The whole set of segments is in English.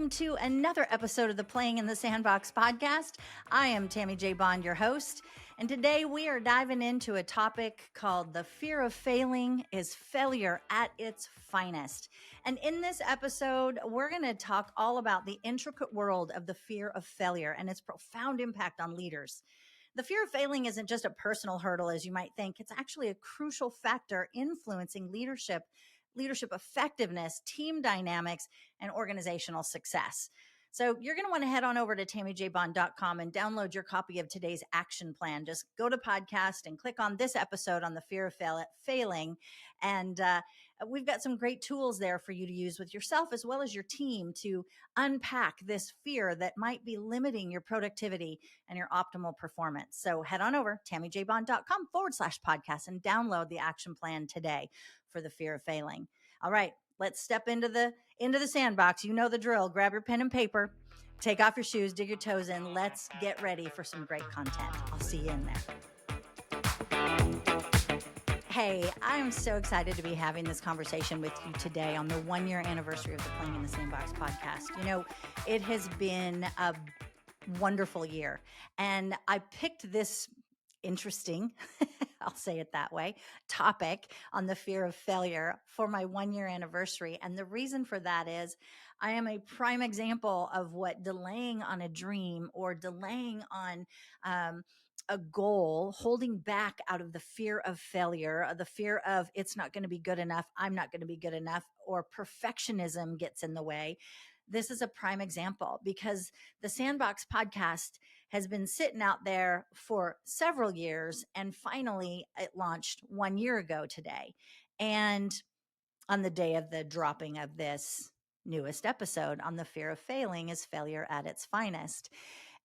welcome to another episode of the Playing in the Sandbox podcast. I am Tammy J, your host, and today we are diving into a topic called the fear of failing is failure at its finest. And in this episode, we're going to talk all about the intricate world of the fear of failure and its profound impact on leaders. The fear of failing isn't just a personal hurdle, as you might think. It's actually a crucial factor influencing leadership effectiveness, team dynamics, and organizational success. So you're going to want to head on over to tammyjbond.com and download your copy of today's action plan. Just go to podcast and click on this episode on the fear of failing. And we've got some great tools there for you to use with yourself as well as your team to unpack this fear that might be limiting your productivity and your optimal performance. So head on over tammyjbond.com/podcast and download the action plan today for the fear of failing. All right. Let's step into the sandbox. You know the drill. Grab your pen and paper, take off your shoes, dig your toes in. Let's get ready for some great content. I'll see you in there. Hey, I'm so excited to be having this conversation with you today on the 1-year anniversary of the Playing in the Sandbox podcast. You know, it has been a wonderful year, and I picked this interesting, I'll say it that way, topic on the fear of failure for my 1-year anniversary. And the reason for that is I am a prime example of what delaying on a dream or delaying on a goal, holding back out of the fear of failure, the fear of it's not going to be good enough, I'm not going to be good enough, or perfectionism gets in the way. This is a prime example because the Sandbox podcast has been sitting out there for several years, and finally it launched 1 year ago today. And on the day of the dropping of this newest episode on the fear of failing is failure at its finest.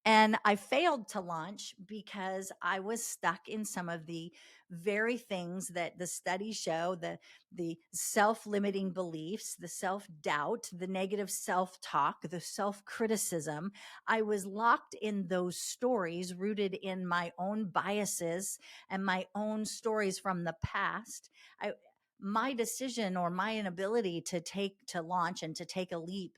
And I failed to launch because I was stuck in some of the very things that the studies show, the self-limiting beliefs, the self-doubt, the negative self-talk, the self-criticism. I was locked in those stories rooted in my own biases and my own stories from the past. My decision or my inability to launch and to take a leap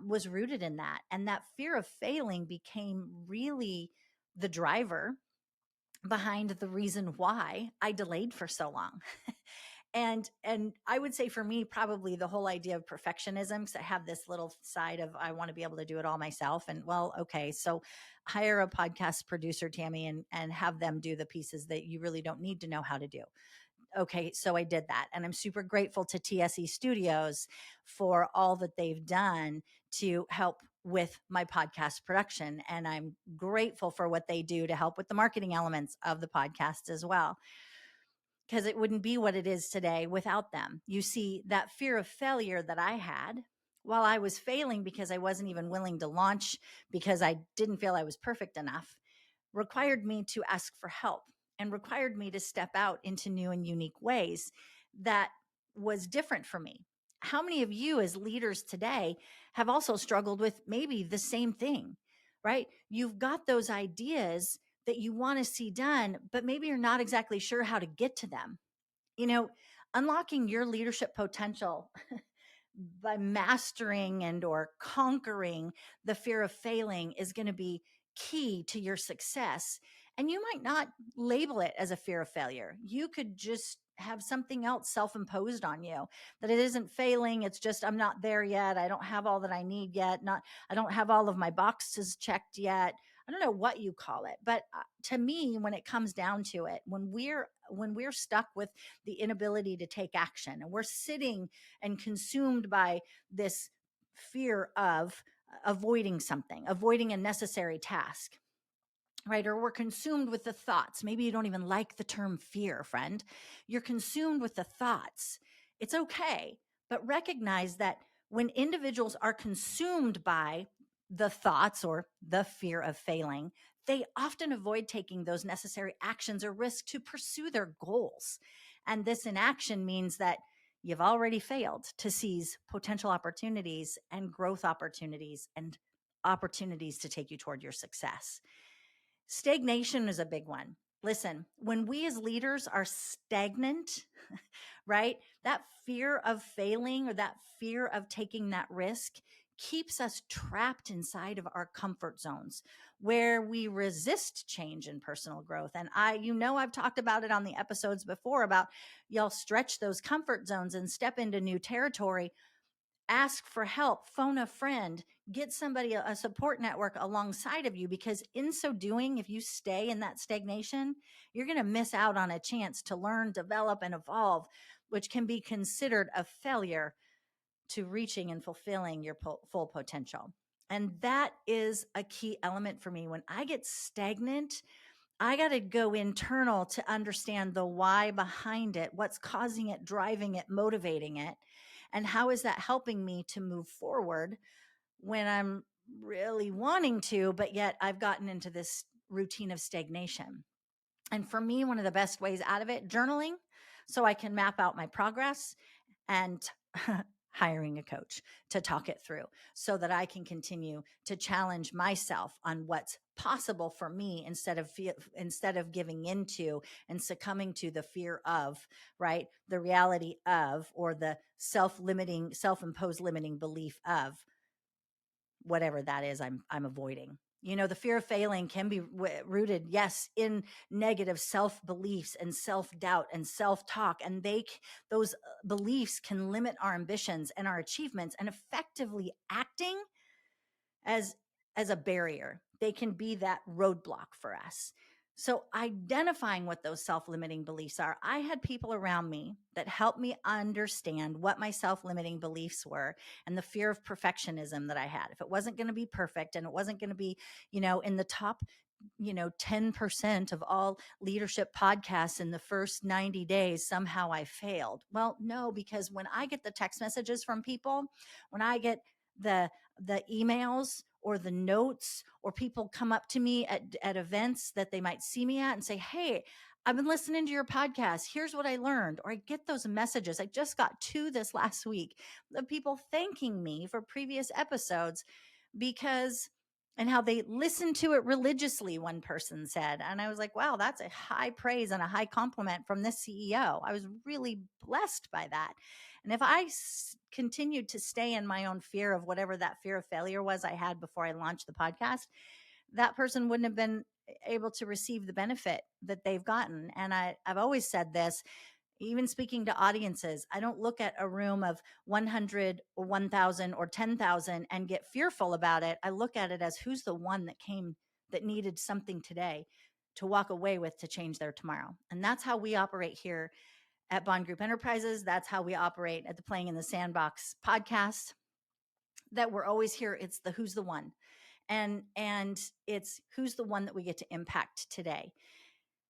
was rooted in that. And that fear of failing became really the driver behind the reason why I delayed for so long. And I would say for me, probably the whole idea of perfectionism, because I have this little side of I want to be able to do it all myself. And well, okay, so hire a podcast producer, Tammy, and have them do the pieces that you really don't need to know how to do. Okay, so I did that. And I'm super grateful to TSE Studios for all that they've done to help with my podcast production. And I'm grateful for what they do to help with the marketing elements of the podcast as well, because it wouldn't be what it is today without them. You see, that fear of failure that I had while I was failing because I wasn't even willing to launch because I didn't feel I was perfect enough required me to ask for help and required me to step out into new and unique ways that was different for me. How many of you as leaders today have also struggled with maybe the same thing, right? You've got those ideas that you want to see done, but maybe you're not exactly sure how to get to them. You know, unlocking your leadership potential by mastering and or conquering the fear of failing is going to be key to your success. And you might not label it as a fear of failure. You could just have something else self-imposed on you that it isn't failing. It's just, I'm not there yet. I don't have all that I need yet. I don't have all of my boxes checked yet. I don't know what you call it, but to me, when it comes down to it, when we're stuck with the inability to take action and we're sitting and consumed by this fear of avoiding something, avoiding a necessary task, right? Or we're consumed with the thoughts. Maybe you don't even like the term fear, friend. You're consumed with the thoughts. It's okay, but recognize that when individuals are consumed by the thoughts or the fear of failing, they often avoid taking those necessary actions or risks to pursue their goals. And this inaction means that you've already failed to seize potential opportunities and growth opportunities and opportunities to take you toward your success. Stagnation is a big one. Listen, when we as leaders are stagnant, right, that fear of failing or that fear of taking that risk keeps us trapped inside of our comfort zones where we resist change and personal growth. And I've talked about it on the episodes before about y'all stretch those comfort zones and step into new territory. Ask for help, phone a friend, get somebody, a support network alongside of you, because in so doing, if you stay in that stagnation, you're going to miss out on a chance to learn, develop, and evolve, which can be considered a failure to reaching and fulfilling your full potential. And that is a key element for me. When I get stagnant, I got to go internal to understand the why behind it, what's causing it, driving it, motivating it, and how is that helping me to move forward when I'm really wanting to, but yet I've gotten into this routine of stagnation. And for me, one of the best ways out of it, journaling, so I can map out my progress, and hiring a coach to talk it through so that I can continue to challenge myself on what's possible for me instead of giving into and succumbing to the fear of, right? The reality of, or the self-imposed limiting belief of whatever that is I'm avoiding. The fear of failing can be rooted, yes, in negative self beliefs and self doubt and self talk, and those beliefs can limit our ambitions and our achievements, and effectively acting as a barrier. They can be that roadblock for us. So identifying what those self-limiting beliefs are, I had people around me that helped me understand what my self-limiting beliefs were and the fear of perfectionism that I had. If it wasn't going to be perfect and it wasn't going to be, in the top 10% of all leadership podcasts in the first 90 days, somehow I failed. Well, no, because when I get the text messages from people, when I get the emails or the notes, or people come up to me at events that they might see me at and say, hey, I've been listening to your podcast. Here's what I learned. Or I get those messages. I just got two this last week of people thanking me for previous episodes because, and how they listened to it religiously, one person said. And I was like, wow, that's a high praise and a high compliment from this CEO. I was really blessed by that. And if I continued to stay in my own fear of whatever that fear of failure was I had before I launched the podcast, that person wouldn't have been able to receive the benefit that they've gotten. And I've always said this, even speaking to audiences, I don't look at a room of 100 or 1,000 or 10,000 and get fearful about it. I look at it as who's the one that needed something today to walk away with to change their tomorrow. And that's how we operate here at Bond Group Enterprises. That's how we operate at the Playing in the Sandbox podcast, that we're always here. It's the who's the one. And it's who's the one that we get to impact today.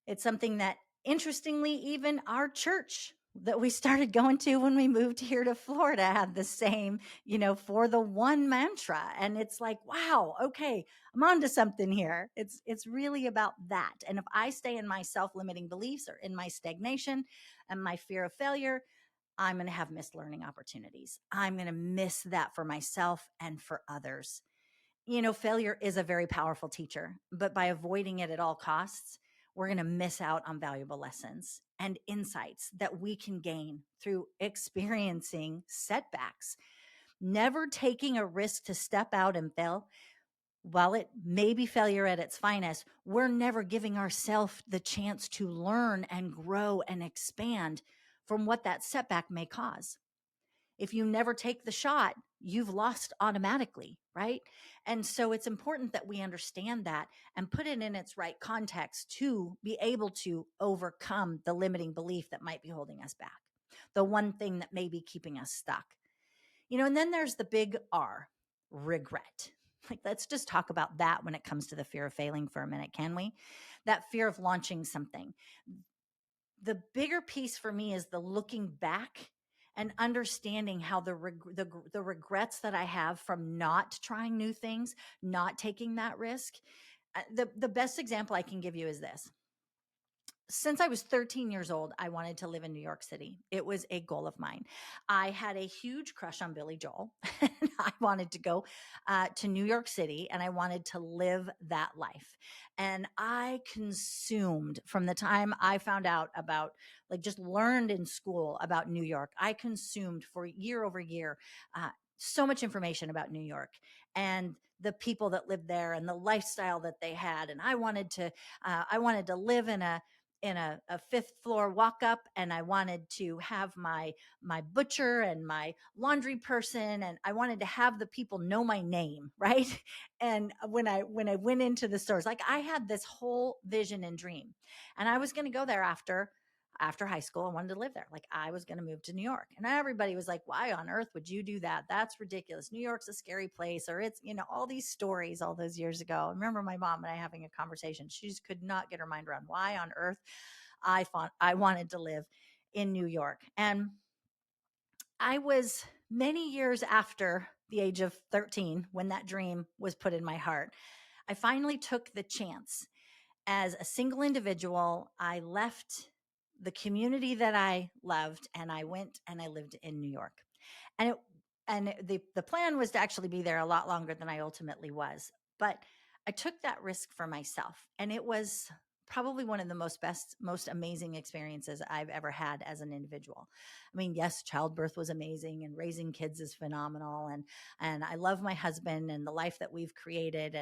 It's something that, interestingly, even our church that we started going to when we moved here to Florida had the same, for the one mantra. And it's like, wow, okay, I'm on to something here. It's really about that. And if I stay in my self-limiting beliefs or in my stagnation and my fear of failure, I'm going to have missed learning opportunities. I'm going to miss that for myself and for others. Failure is a very powerful teacher, but by avoiding it at all costs, we're going to miss out on valuable lessons and insights that we can gain through experiencing setbacks. Never taking a risk to step out and fail, while it may be failure at its finest, we're never giving ourselves the chance to learn and grow and expand from what that setback may cause. If you never take the shot, you've lost automatically, right? And so it's important that we understand that and put it in its right context to be able to overcome the limiting belief that might be holding us back, the one thing that may be keeping us stuck. And then there's the big R, regret. Like, let's just talk about that when it comes to the fear of failing for a minute, can we? That fear of launching something. The bigger piece for me is the looking back and understanding how the regrets that I have from not trying new things, not taking that risk. The best example I can give you is this. Since I was 13 years old, I wanted to live in New York City. It was a goal of mine. I had a huge crush on Billy Joel. And I wanted to go to New York City, and I wanted to live that life. And I consumed, from the time I found out about, like, just learned in school about New York, I consumed for year over year so much information about New York and the people that lived there and the lifestyle that they had. And I wanted to live in a fifth floor walk up, and I wanted to have my butcher and my laundry person, and I wanted to have the people know my name, right? And when I went into the stores, like I had this whole vision and dream, and I was going to go there after high school. I wanted to live there. Like I was going to move to New York. And everybody was like, why on earth would you do that? That's ridiculous. New York's a scary place, or it's, all these stories all those years ago. I remember my mom and I having a conversation. She just could not get her mind around why on earth I wanted to live in New York. And I was many years after the age of 13 when that dream was put in my heart. I finally took the chance as a single individual. I left the community that I loved and I went and I lived in New York. And the plan was to actually be there a lot longer than I ultimately was. But I took that risk for myself, and it was probably one of the most amazing experiences I've ever had as an individual. I mean, yes, childbirth was amazing and raising kids is phenomenal, and I love my husband and the life that we've created,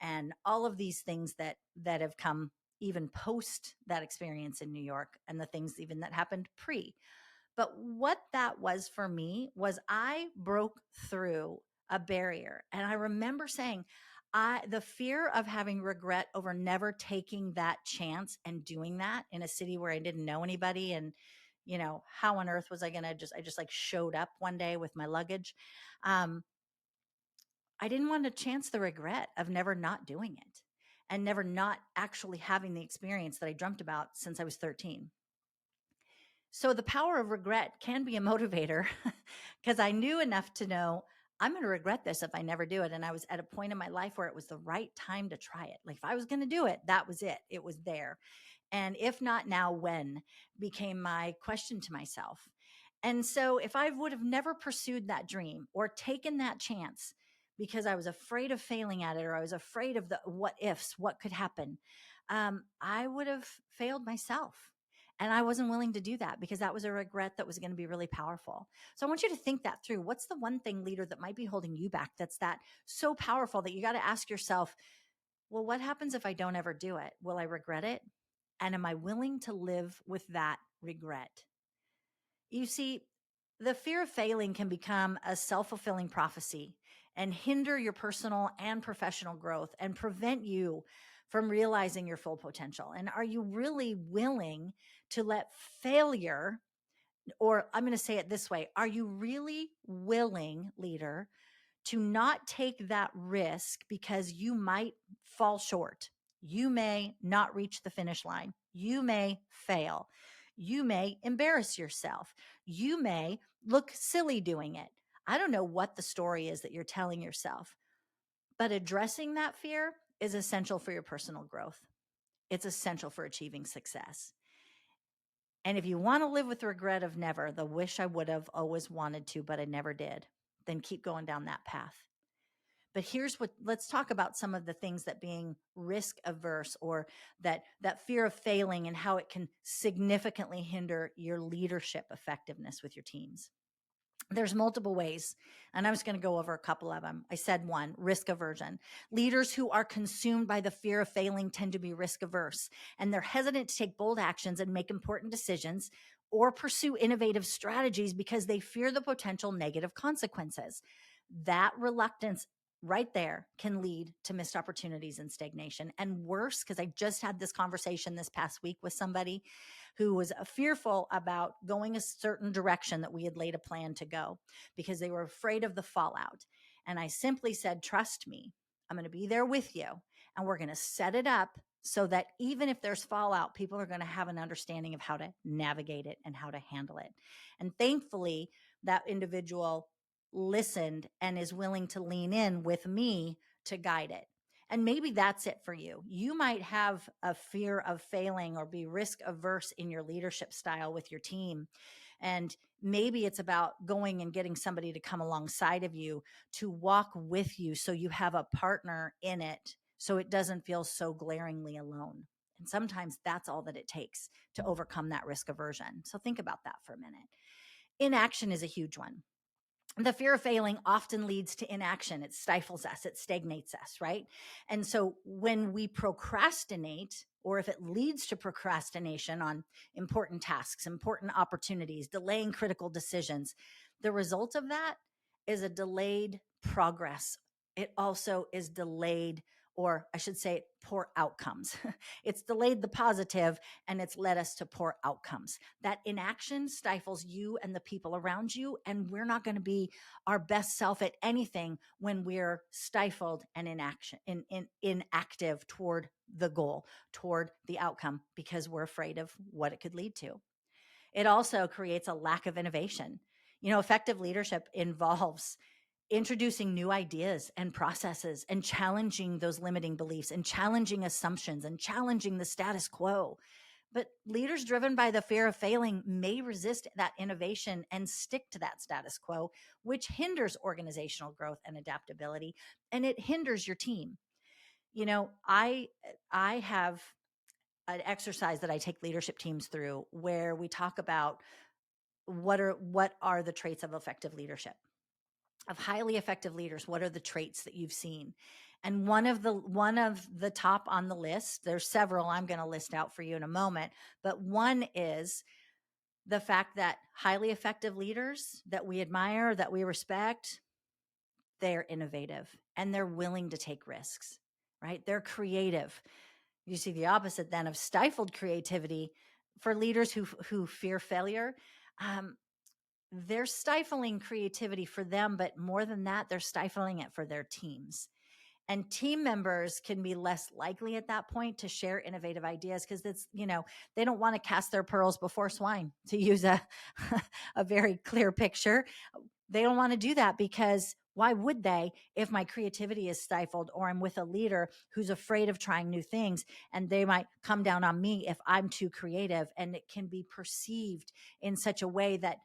and all of these things that have come even post that experience in New York, and the things even that happened pre. But what that was for me was I broke through a barrier. And I remember saying, the fear of having regret over never taking that chance and doing that in a city where I didn't know anybody. And, how on earth was I just like showed up one day with my luggage. Um, I didn't want to chance the regret of never not doing it and never not actually having the experience that I dreamt about since I was 13. So the power of regret can be a motivator because I knew enough to know I'm going to regret this if I never do it. And I was at a point in my life where it was the right time to try it. Like if I was going to do it, that was it. It was there. And if not now, when became my question to myself. And so if I would have never pursued that dream or taken that chance because I was afraid of failing at it, or I was afraid of the what ifs, what could happen, I would have failed myself. And I wasn't willing to do that because that was a regret that was going to be really powerful. So I want you to think that through. What's the one thing, leader, that might be holding you back that's that so powerful that you got to ask yourself, well, what happens if I don't ever do it? Will I regret it? And am I willing to live with that regret? You see, the fear of failing can become a self-fulfilling prophecy and hinder your personal and professional growth and prevent you from realizing your full potential. And are you really willing to let failure, or I'm going to say it this way, are you really willing, leader, to not take that risk because you might fall short? You may not reach the finish line. You may fail. You may embarrass yourself. You may look silly doing it. I don't know what the story is that you're telling yourself, but addressing that fear is essential for your personal growth. It's essential for achieving success. And if you want to live with regret of never, the wish I would have always wanted to, but I never did, then keep going down that path. But let's talk about some of the things that being risk averse, or that fear of failing, and how it can significantly hinder your leadership effectiveness with your teams. There's multiple ways, and I was going to go over a couple of them. I said one, risk aversion. Leaders who are consumed by the fear of failing tend to be risk averse, and they're hesitant to take bold actions and make important decisions or pursue innovative strategies because they fear the potential negative consequences. That reluctance right there can lead to missed opportunities and stagnation. And worse, because I just had this conversation this past week with somebody who was fearful about going a certain direction that we had laid a plan to go because they were afraid of the fallout. And I simply said, trust me, I'm going to be there with you, and we're going to set it up so that even if there's fallout, people are going to have an understanding of how to navigate it and how to handle it. And thankfully, that individual listened and is willing to lean in with me to guide it. And maybe that's it for you. You might have a fear of failing or be risk averse in your leadership style with your team. And maybe it's about going and getting somebody to come alongside of you to walk with you so you have a partner in it, so it doesn't feel so glaringly alone. And sometimes that's all that it takes to overcome that risk aversion. So think about that for a minute. Inaction is a huge one. The fear of failing often leads to inaction. It stifles us, it stagnates us, right? And so when we procrastinate, or if it leads to procrastination on important tasks, important opportunities, delaying critical decisions, the result of that is a delayed progress. It also is delayed, or I should say, poor outcomes. It's delayed the positive and it's led us to poor outcomes. That inaction stifles you and the people around you, and we're not going to be our best self at anything when we're stifled and inactive toward the goal, toward the outcome, because we're afraid of what it could lead to. It also creates a lack of innovation. Effective leadership involves introducing new ideas and processes and challenging those limiting beliefs and challenging assumptions and challenging the status quo. But leaders driven by the fear of failing may resist that innovation and stick to that status quo, which hinders organizational growth and adaptability, and it hinders your team. I have an exercise that I take leadership teams through where we talk about what are the traits of effective leadership, of highly effective leaders. What are the traits that you've seen? And one of the top on the list, there's several I'm going to list out for you in a moment, but one is the fact that highly effective leaders that we admire, that we respect, they're innovative and they're willing to take risks, right? They're creative. You see the opposite then of stifled creativity for leaders who fear failure. Um, they're stifling creativity for them, but more than that, they're stifling it for their teams. And team members can be less likely at that point to share innovative ideas because they don't want to cast their pearls before swine, to use a a very clear picture. They don't want to do that because why would they if my creativity is stifled, or I'm with a leader who's afraid of trying new things and they might come down on me if I'm too creative, and it can be perceived in such a way that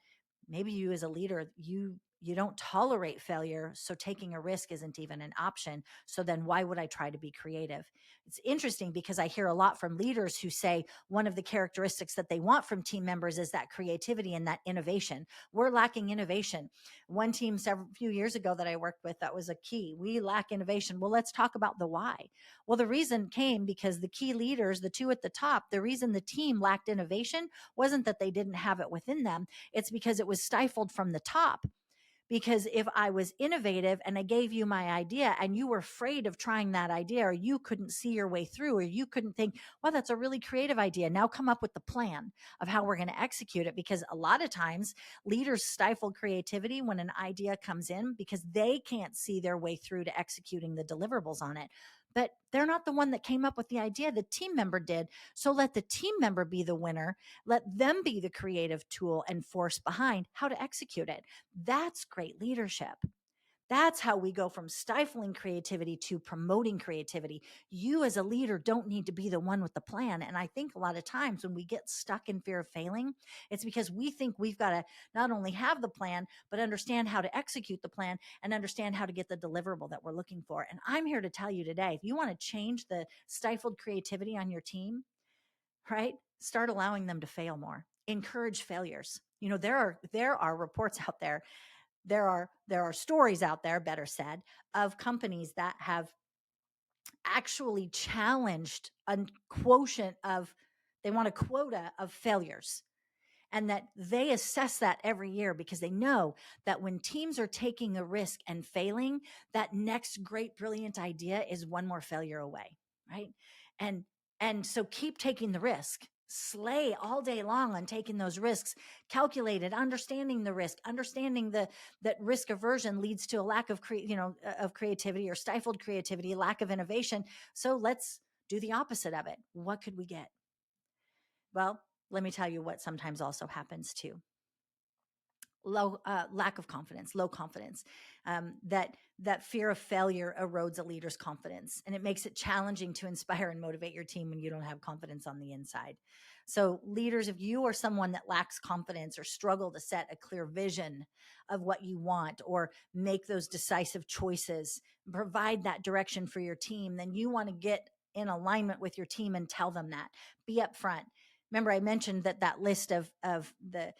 maybe you as a leader, you don't tolerate failure, so taking a risk isn't even an option. So then why would I try to be creative? It's interesting because I hear a lot from leaders who say one of the characteristics that they want from team members is that creativity and that innovation. We're lacking innovation. One team several few years ago that I worked with, that was a key. We lack innovation. Well, let's talk about the why. Well, the reason came because the key leaders, the two at the top, the reason the team lacked innovation wasn't that they didn't have it within them. It's because it was stifled from the top. Because if I was innovative and I gave you my idea and you were afraid of trying that idea, or you couldn't see your way through, or you couldn't think, well, that's a really creative idea. Now come up with the plan of how we're going to execute it. Because a lot of times leaders stifle creativity when an idea comes in because they can't see their way through to executing the deliverables on it. But they're not the one that came up with the idea. The team member did. So let the team member be the winner. Let them be the creative tool and force behind how to execute it. That's great leadership. That's how we go from stifling creativity to promoting creativity. You as a leader don't need to be the one with the plan. And I think a lot of times when we get stuck in fear of failing, it's because we think we've got to not only have the plan, but understand how to execute the plan and understand how to get the deliverable that we're looking for. And I'm here to tell you today, if you want to change the stifled creativity on your team, right? Start allowing them to fail more. Encourage failures. There are reports out there. There are stories out there, better said, of companies that have actually challenged a quotient of, they want a quota of failures, and that they assess that every year because they know that when teams are taking a risk and failing, that next great brilliant idea is one more failure away, right? And so keep taking the risk, slay all day long on taking those risks, calculated, understanding the risk, understanding that risk aversion leads to a lack of of creativity, or stifled creativity, lack of innovation. So let's do the opposite of it. What could we get? Well, let me tell you what sometimes also happens too. Lack of confidence, low confidence. That fear of failure erodes a leader's confidence, and it makes it challenging to inspire and motivate your team when you don't have confidence on the inside. So leaders, if you are someone that lacks confidence or struggle to set a clear vision of what you want, or make those decisive choices, provide that direction for your team, then you want to get in alignment with your team and tell them that. Be upfront. Remember, I mentioned that list of the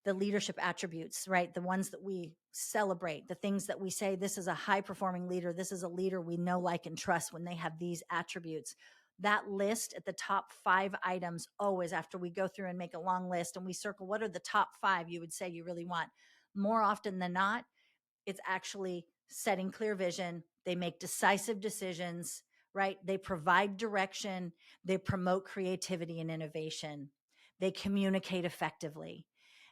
the leadership attributes, right? The ones that we celebrate, the things that we say, this is a high performing leader. This is a leader we know, like, and trust when they have these attributes. That list at the top 5 items, always after we go through and make a long list and we circle, what are the top 5 you would say you really want? More often than not, it's actually setting clear vision. They make decisive decisions, right? They provide direction. They promote creativity and innovation. They communicate effectively.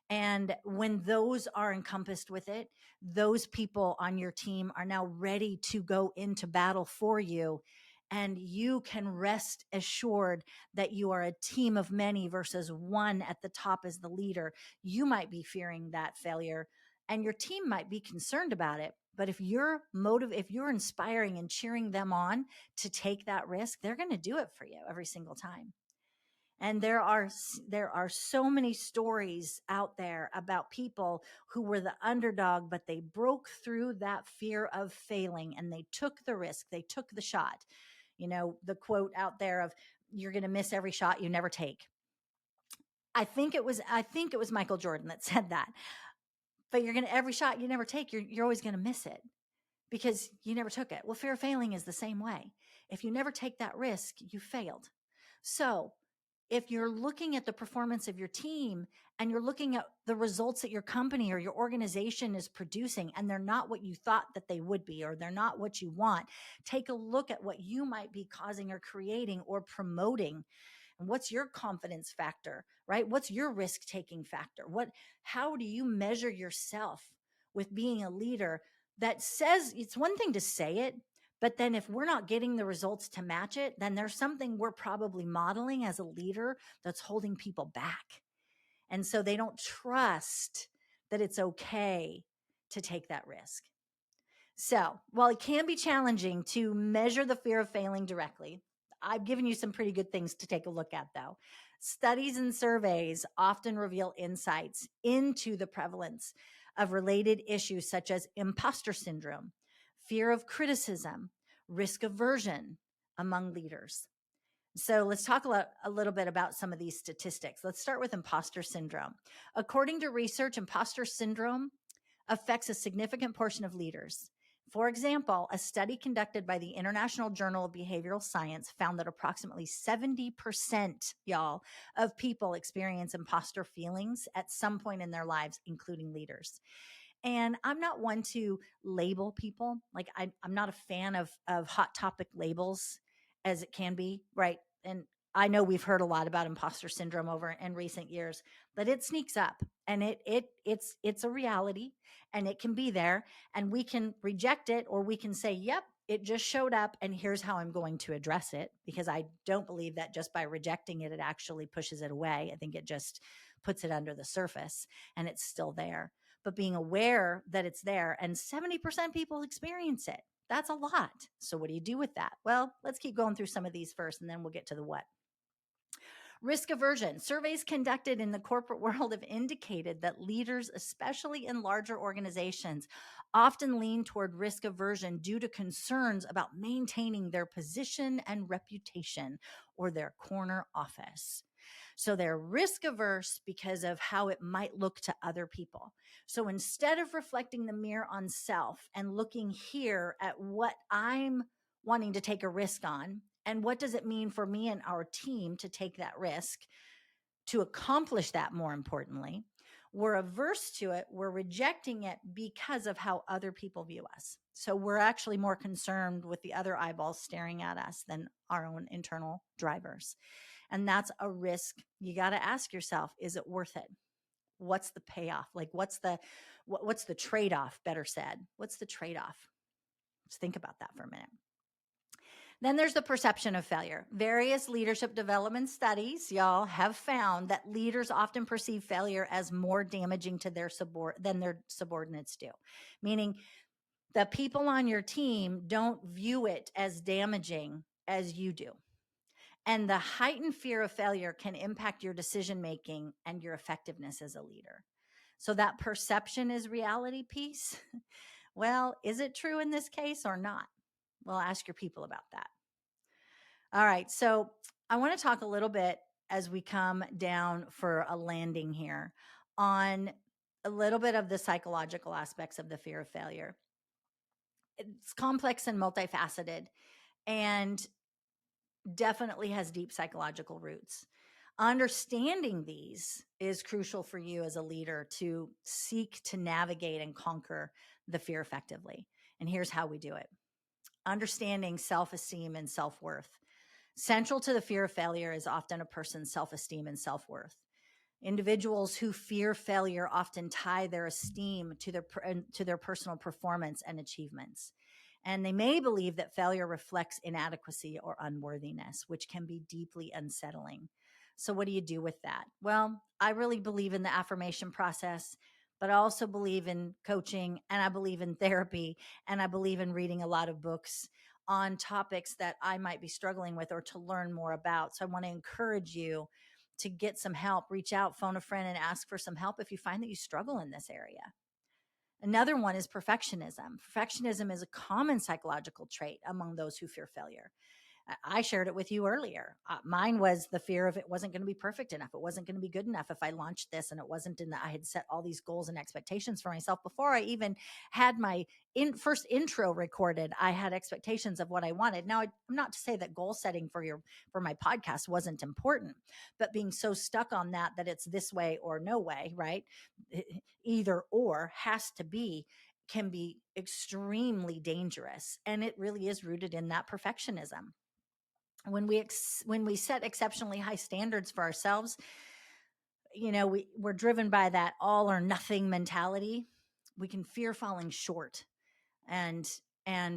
And when those are encompassed with it, those people on your team are now ready to go into battle for you. And you can rest assured that you are a team of many versus one at the top as the leader. You might be fearing that failure and your team might be concerned about it. But if if you're inspiring and cheering them on to take that risk, they're going to do it for you every single time. And there are so many stories out there about people who were the underdog, but they broke through that fear of failing and they took the risk. They took the shot. The quote out there of, you're going to miss every shot you never take. I think it was Michael Jordan that said that. But every shot you never take, you're always going to miss it because you never took it. Well, fear of failing is the same way. If you never take that risk, you failed. So if you're looking at the performance of your team and you're looking at the results that your company or your organization is producing, and they're not what you thought that they would be, or they're not what you want, take a look at what you might be causing or creating or promoting. And what's your confidence factor, right? What's your risk taking factor? How do you measure yourself with being a leader that says, it's one thing to say it, but then if we're not getting the results to match it, then there's something we're probably modeling as a leader that's holding people back. And so they don't trust that it's okay to take that risk. So while it can be challenging to measure the fear of failing directly, I've given you some pretty good things to take a look at, though. Studies and surveys often reveal insights into the prevalence of related issues such as imposter syndrome, fear of criticism, risk aversion among leaders. So let's talk a little bit about some of these statistics. Let's start with imposter syndrome. According to research, imposter syndrome affects a significant portion of leaders. For example, a study conducted by the International Journal of Behavioral Science found that approximately 70%, y'all, of people experience imposter feelings at some point in their lives, including leaders. And I'm not one to label people. Like I'm not a fan of hot topic labels as it can be, right? And I know we've heard a lot about imposter syndrome over in recent years, but it sneaks up and it's a reality and it can be there and we can reject it or we can say, yep, it just showed up and here's how I'm going to address it, because I don't believe that just by rejecting it, it actually pushes it away. I think it just puts it under the surface and it's still there. But being aware that it's there, and 70% people experience it. That's a lot. So what do you do with that? Well, let's keep going through some of these first and then we'll get to the what. Risk aversion. Surveys conducted in the corporate world have indicated that leaders, especially in larger organizations, often lean toward risk aversion due to concerns about maintaining their position and reputation or their corner office. So they're risk averse because of how it might look to other people. So instead of reflecting the mirror on self and looking here at what I'm wanting to take a risk on, and what does it mean for me and our team to take that risk, to accomplish that more importantly, we're averse to it. We're rejecting it because of how other people view us. So we're actually more concerned with the other eyeballs staring at us than our own internal drivers. And that's a risk. You got to ask yourself, is it worth it? What's the payoff? Like what's the trade-off, better said? What's the trade-off? Let's think about that for a minute. Then there's the perception of failure. Various leadership development studies, y'all, have found that leaders often perceive failure as more damaging to than their subordinates do. Meaning the people on your team don't view it as damaging as you do. And the heightened fear of failure can impact your decision making and your effectiveness as a leader. So that perception is reality piece. Well, is it true in this case or not? Well, ask your people about that. All right. So I want to talk a little bit as we come down for a landing here on a little bit of the psychological aspects of the fear of failure. It's complex and multifaceted and definitely has deep psychological roots. Understanding these is crucial for you as a leader to seek to navigate and conquer the fear effectively. And here's how we do it: understanding self esteem and self worth. Central to the fear of failure is often a person's self esteem and self worth. Individuals who fear failure often tie their esteem to their personal performance and achievements. And they may believe that failure reflects inadequacy or unworthiness, which can be deeply unsettling. So, what do you do with that? Well, I really believe in the affirmation process, but I also believe in coaching, and I believe in therapy, and I believe in reading a lot of books on topics that I might be struggling with or to learn more about. So, I want to encourage you to get some help. Reach out, phone a friend, and ask for some help if you find that you struggle in this area. Another one is perfectionism. Perfectionism is a common psychological trait among those who fear failure. I shared it with you earlier. Mine was the fear of it wasn't going to be perfect enough. It wasn't going to be good enough if I launched this, and it wasn't in that I had set all these goals and expectations for myself before I even had my first intro recorded. I had expectations of what I wanted. Now, I'm not to say that goal setting for my podcast wasn't important, but being so stuck on that it's this way or no way, right? Either or has to be, can be extremely dangerous, and it really is rooted in that perfectionism. When we set exceptionally high standards for ourselves, we're driven by that all or nothing mentality. We can fear falling short, and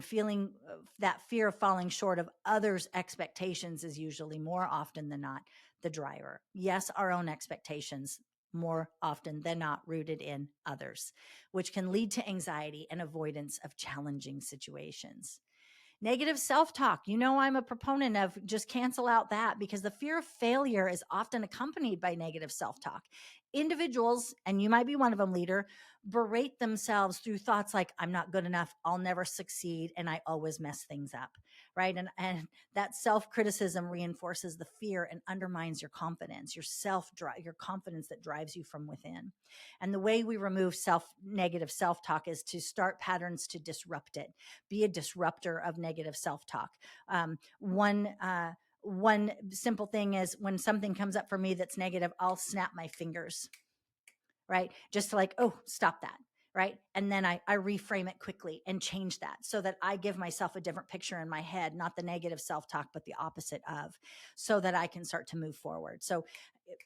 feeling that fear of falling short of others' expectations is usually more often than not the driver. Yes, our own expectations more often than not rooted in others, which can lead to anxiety and avoidance of challenging situations. Negative self-talk. I'm a proponent of just cancel out that, because the fear of failure is often accompanied by negative self-talk. Individuals, and you might be one of them, leader, berate themselves through thoughts like, I'm not good enough, I'll never succeed, and I always mess things up, right? And that self-criticism reinforces the fear and undermines your confidence, your confidence that drives you from within. And the way we remove negative self-talk is to start patterns to disrupt it. Be a disruptor of negative self-talk. One simple thing is, when something comes up for me that's negative, I'll snap my fingers, right? Just to like, oh, stop that. Right. And then I reframe it quickly and change that so that I give myself a different picture in my head, not the negative self-talk, but the opposite of, so that I can start to move forward. So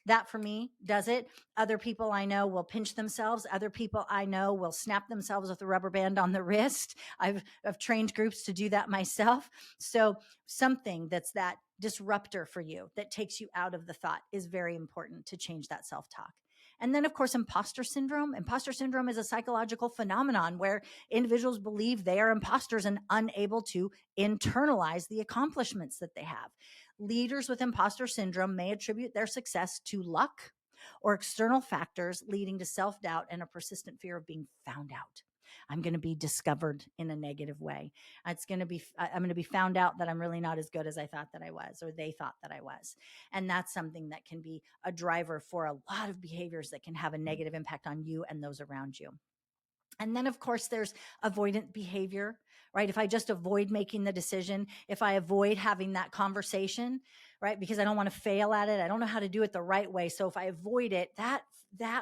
that for me does it. Other people I know will pinch themselves. Other people I know will snap themselves with a rubber band on the wrist. I've trained groups to do that myself. So something that's that disruptor for you, that takes you out of the thought, is very important to change that self-talk. And then, of course, imposter syndrome. Imposter syndrome is a psychological phenomenon where individuals believe they are imposters and unable to internalize the accomplishments that they have. Leaders with imposter syndrome may attribute their success to luck or external factors, leading to self-doubt and a persistent fear of being found out. I'm going to be discovered in a negative way. I'm going to be found out that I'm really not as good as I thought that I was, or they thought that I was. And that's something that can be a driver for a lot of behaviors that can have a negative impact on you and those around you. And then, of course, there's avoidant behavior, right? If I just avoid making the decision, if I avoid having that conversation, right? Because I don't want to fail at it. I don't know how to do it the right way. So if I avoid it, that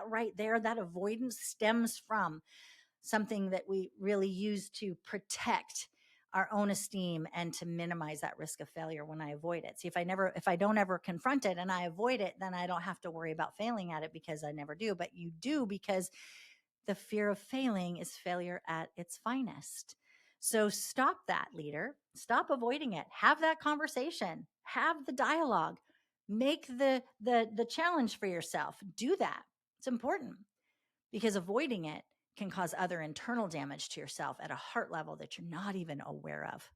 right there, that avoidance stems from something that we really use to protect our own esteem and to minimize that risk of failure when I avoid it. See, if I don't ever confront it and I avoid it, then I don't have to worry about failing at it, because I never do. But you do, because the fear of failing is failure at its finest. So stop that, leader. Stop avoiding it. Have that conversation. Have the dialogue. Make the challenge for yourself. Do that. It's important, because avoiding it can cause other internal damage to yourself at a heart level that you're not even aware of.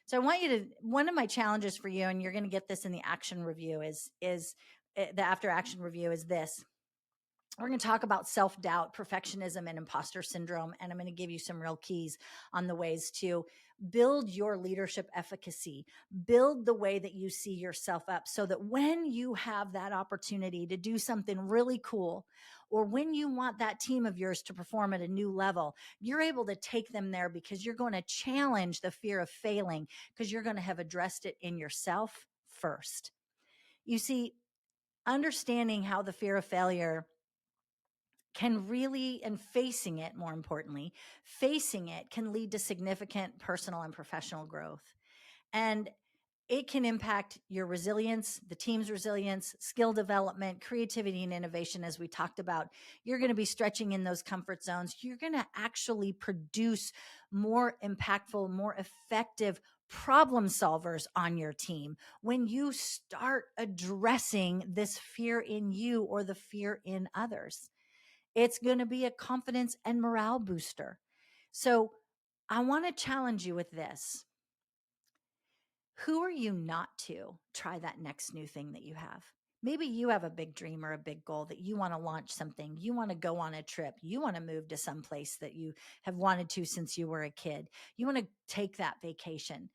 So I want you to, one of my challenges for you, and you're going to get this in the action review, is the after action review, is this. We're going to talk about self-doubt, perfectionism, and imposter syndrome. And I'm going to give you some real keys on the ways to build your leadership efficacy, build the way that you see yourself up so that when you have that opportunity to do something really cool, or when you want that team of yours to perform at a new level, you're able to take them there because you're going to challenge the fear of failing because you're going to have addressed it in yourself first. You see, understanding how the fear of failure can really, and facing it, more importantly, facing it can lead to significant personal and professional growth. And it can impact your resilience, the team's resilience, skill development, creativity, and innovation. As we talked about, you're going to be stretching in those comfort zones. You're going to actually produce more impactful, more effective problem solvers on your team when you start addressing this fear in you or the fear in others. It's going to be a confidence and morale booster. So I want to challenge you with this. Who are you not to try that next new thing that you have? Maybe you have a big dream or a big goal that you want to launch something. You want to go on a trip. You want to move to some place that you have wanted to since you were a kid. You want to take that vacation.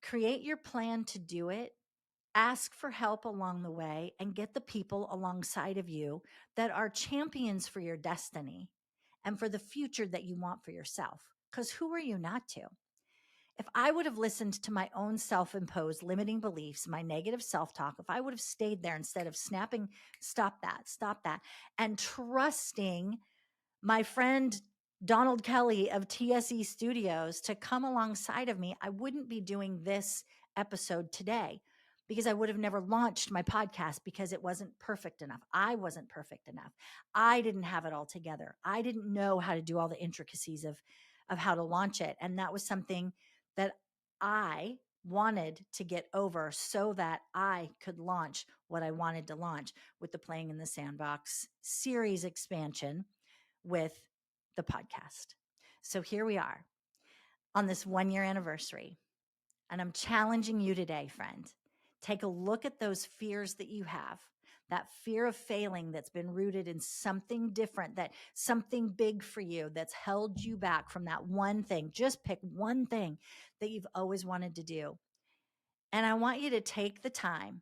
Create your plan to do it. Ask for help along the way and get the people alongside of you that are champions for your destiny and for the future that you want for yourself. Because who are you not to? If I would have listened to my own self-imposed limiting beliefs, my negative self-talk, if I would have stayed there instead of snapping, stop that, and trusting my friend Donald Kelly of TSE Studios to come alongside of me, I wouldn't be doing this episode today because I would have never launched my podcast because it wasn't perfect enough. I wasn't perfect enough. I didn't have it all together. I didn't know how to do all the intricacies of how to launch it. And that was something that I wanted to get over so that I could launch what I wanted to launch with the Playing in the Sandbox series expansion with the podcast. So here we are on this 1-year anniversary. And I'm challenging you today, friend. Take a look at those fears that you have, that fear of failing that's been rooted in something different, that something big for you that's held you back from that one thing. Just pick one thing that you've always wanted to do. And I want you to take the time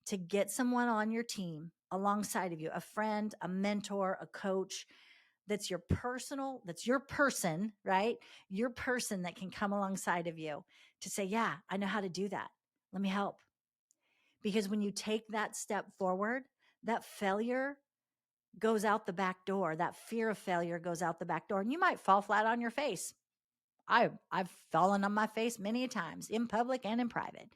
to get someone on your team alongside of you, a friend, a mentor, a coach, that's your person, right? Your person that can come alongside of you to say, yeah, I know how to do that. Let me help. Because when you take that step forward, that failure goes out the back door. That fear of failure goes out the back door, and you might fall flat on your face. I've fallen on my face many times in public and in private.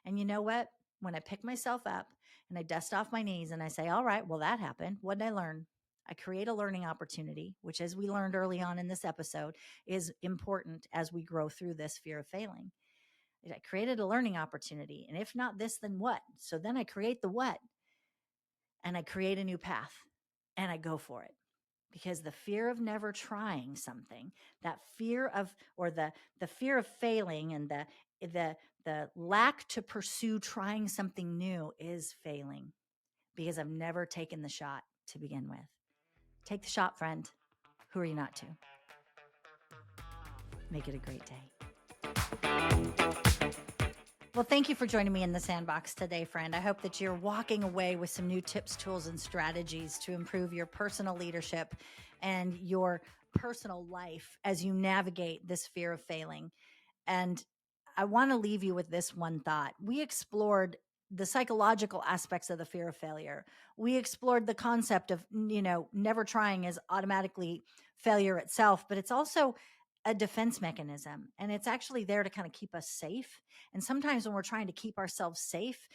And you know what? When I pick myself up and I dust off my knees and I say, all right, well, that happened. What did I learn? I create a learning opportunity, which, as we learned early on in this episode, is important as we grow through this fear of failing. I created a learning opportunity. And if not this, then what? So then I create the what, and I create a new path and I go for it. Because the fear of never trying something, that fear of, or the fear of failing, and the lack to pursue trying something new is failing, because I've never taken the shot to begin with. Take the shot, friend. Who are you not to? Make it a great day. Well, thank you for joining me in the Sandbox today, friend. I hope that you're walking away with some new tips, tools, and strategies to improve your personal leadership and your personal life as you navigate this fear of failing. And I want to leave you with this one thought. We explored the psychological aspects of the fear of failure. We explored the concept of, never trying is automatically failure itself, but it's also a defense mechanism. And it's actually there to kind of keep us safe. And sometimes when we're trying to keep ourselves safe,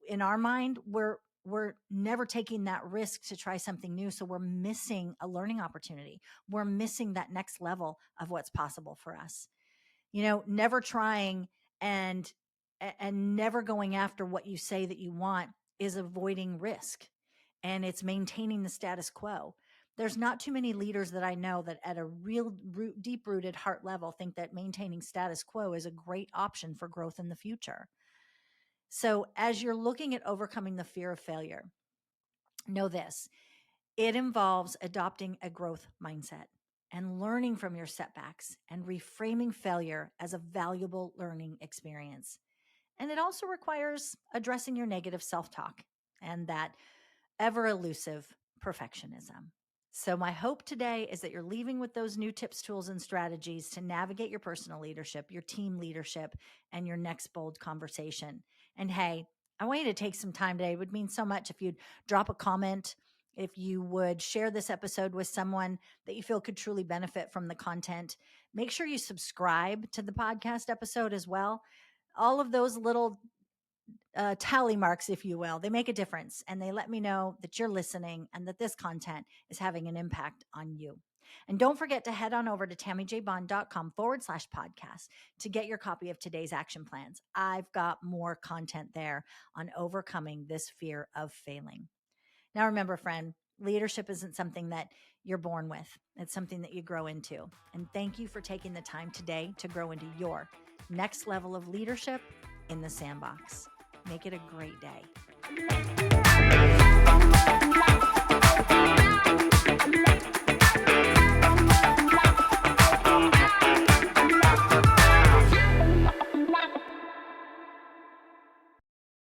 in our mind, we're never taking that risk to try something new. So we're missing a learning opportunity. We're missing that next level of what's possible for us. Never trying and never going after what you say that you want is avoiding risk, and it's maintaining the status quo. There's not too many leaders that I know that at a real deep rooted heart level think that maintaining status quo is a great option for growth in the future. So as you're looking at overcoming the fear of failure, know this: it involves adopting a growth mindset. and learning from your setbacks and reframing failure as a valuable learning experience. And it also requires addressing your negative self talk and that ever elusive perfectionism. So, my hope today is that you're leaving with those new tips, tools, and strategies to navigate your personal leadership, your team leadership, and your next bold conversation. And hey, I want you to take some time today. It would mean so much if you'd drop a comment, if you would share this episode with someone that you feel could truly benefit from the content. Make sure you subscribe to the podcast episode as well. All of those little tally marks, if you will, they make a difference and they let me know that you're listening and that this content is having an impact on you. And don't forget to head on over to tammyjbond.com/podcast to get your copy of today's action plans. I've got more content there on overcoming this fear of failing. Now, remember, friend, leadership isn't something that you're born with. It's something that you grow into. And thank you for taking the time today to grow into your next level of leadership in the Sandbox. Make it a great day.